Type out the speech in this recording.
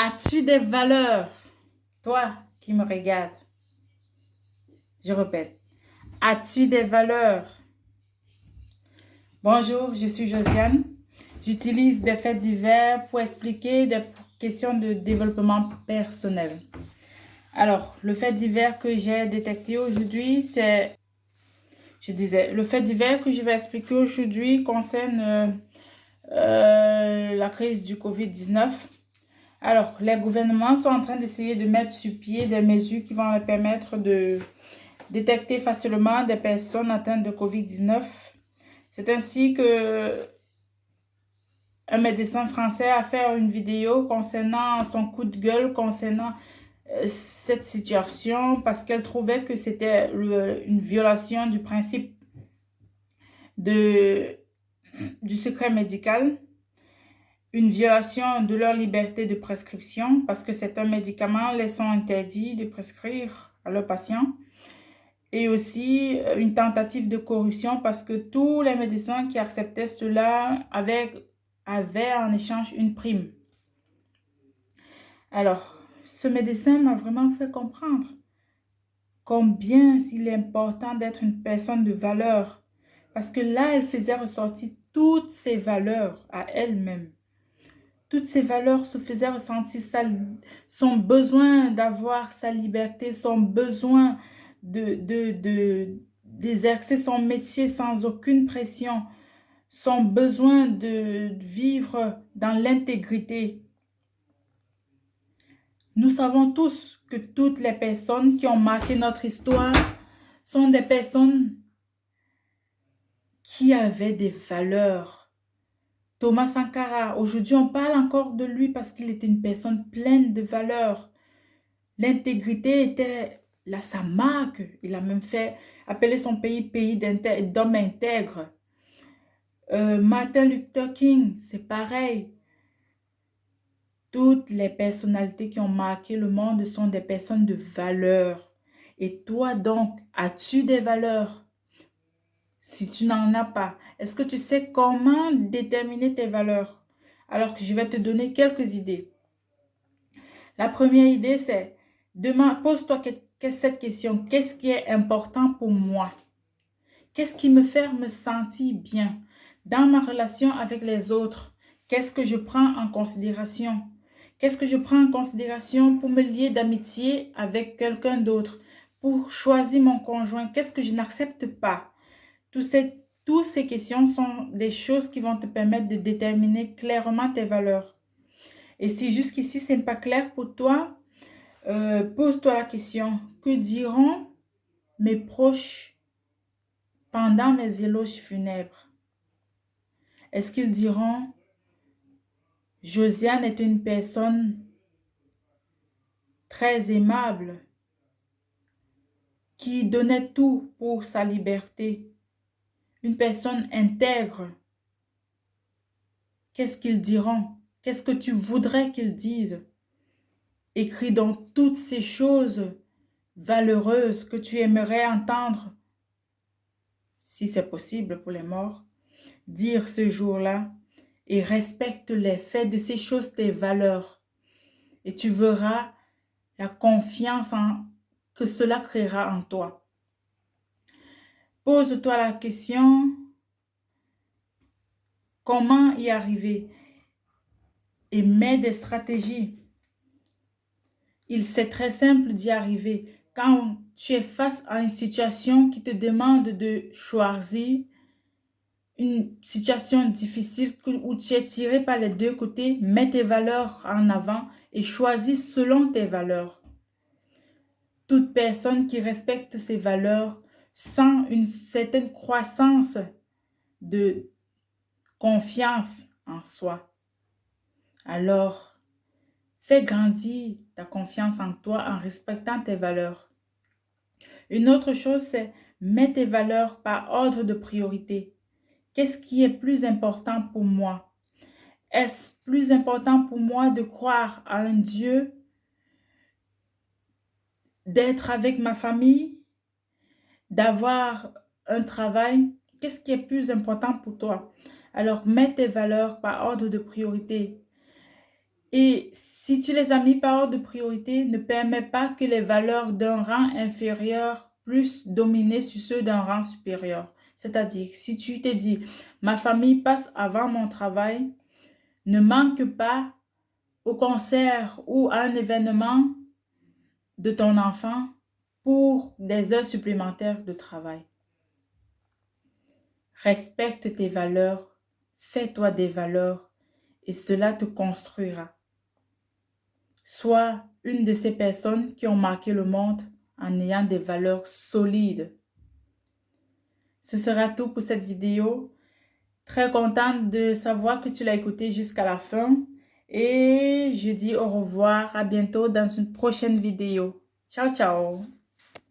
As-tu des valeurs? Toi qui me regardes, je répète, as-tu des valeurs? Bonjour, je suis Josiane. J'utilise des faits divers pour expliquer des questions de développement personnel. Alors, le fait divers que j'ai détecté aujourd'hui, le fait divers que je vais expliquer aujourd'hui concerne la crise du COVID-19. Alors, les gouvernements sont en train d'essayer de mettre sur pied des mesures qui vont leur permettre de détecter facilement des personnes atteintes de COVID-19. C'est ainsi que un médecin français a fait une vidéo concernant son coup de gueule, concernant cette situation, parce qu'elle trouvait que c'était une violation du principe de, du secret médical, une violation de leur liberté de prescription, parce que c'est un médicament laissant interdit de prescrire à leurs patients. Et aussi une tentative de corruption parce que tous les médecins qui acceptaient cela avaient en échange une prime. Alors, ce médecin m'a vraiment fait comprendre combien il est important d'être une personne de valeur. Parce que là, elle faisait ressortir toutes ses valeurs à elle-même. Toutes ces valeurs se faisaient ressentir son besoin d'avoir sa liberté, son besoin d'exercer son métier sans aucune pression, son besoin de vivre dans l'intégrité. Nous savons tous que toutes les personnes qui ont marqué notre histoire sont des personnes qui avaient des valeurs. Thomas Sankara, aujourd'hui on parle encore de lui parce qu'il était une personne pleine de valeurs. L'intégrité était là, sa marque. Il a même fait appeler son pays d'hommes intègres. Martin Luther King, c'est pareil. Toutes les personnalités qui ont marqué le monde sont des personnes de valeur. Et toi donc, as-tu des valeurs? Si tu n'en as pas, est-ce que tu sais comment déterminer tes valeurs? Alors que je vais te donner quelques idées. La première idée, c'est pose-toi cette question. Qu'est-ce qui est important pour moi? Qu'est-ce qui me fait me sentir bien? Dans ma relation avec les autres, qu'est-ce que je prends en considération? Qu'est-ce que je prends en considération pour me lier d'amitié avec quelqu'un d'autre? Pour choisir mon conjoint, qu'est-ce que je n'accepte pas? Toutes ces questions sont des choses qui vont te permettre de déterminer clairement tes valeurs. Et si jusqu'ici, ce n'est pas clair pour toi, pose-toi la question, que diront mes proches pendant mes éloges funèbres? Est-ce qu'ils diront, Josiane est une personne très aimable, qui donnait tout pour sa liberté, une personne intègre? Qu'est-ce qu'ils diront? Qu'est-ce que tu voudrais qu'ils disent? Écris donc toutes ces choses valeureuses que tu aimerais entendre, si c'est possible pour les morts, dire ce jour-là, et respecte les faits de ces choses, tes valeurs. Et tu verras la confiance que cela créera en toi. Pose-toi la question, comment y arriver? Et mets des stratégies. C'est très simple d'y arriver. Quand tu es face à une situation qui te demande de choisir, une situation difficile où tu es tiré par les deux côtés, mets tes valeurs en avant et choisis selon tes valeurs. Toute personne qui respecte ses valeurs sent une certaine croissance de confiance en soi. Alors, fais grandir ta confiance en toi en respectant tes valeurs. Une autre chose, c'est mets tes valeurs par ordre de priorité. Qu'est-ce qui est plus important pour moi? Est-ce plus important pour moi de croire à un Dieu, d'être avec ma famille, d'avoir un travail? Qu'est-ce qui est plus important pour toi? Alors, mets tes valeurs par ordre de priorité. Et si tu les as mis par ordre de priorité, ne permets pas que les valeurs d'un rang inférieur puissent dominer sur ceux d'un rang supérieur. C'est-à-dire, si tu te dis, ma famille passe avant mon travail, ne manque pas au concert ou à un événement de ton enfant pour des heures supplémentaires de travail. Respecte tes valeurs, fais-toi des valeurs et cela te construira. Sois une de ces personnes qui ont marqué le monde en ayant des valeurs solides. Ce sera tout pour cette vidéo. Très contente de savoir que tu l'as écouté jusqu'à la fin. Et je dis au revoir, à bientôt dans une prochaine vidéo. Ciao, ciao!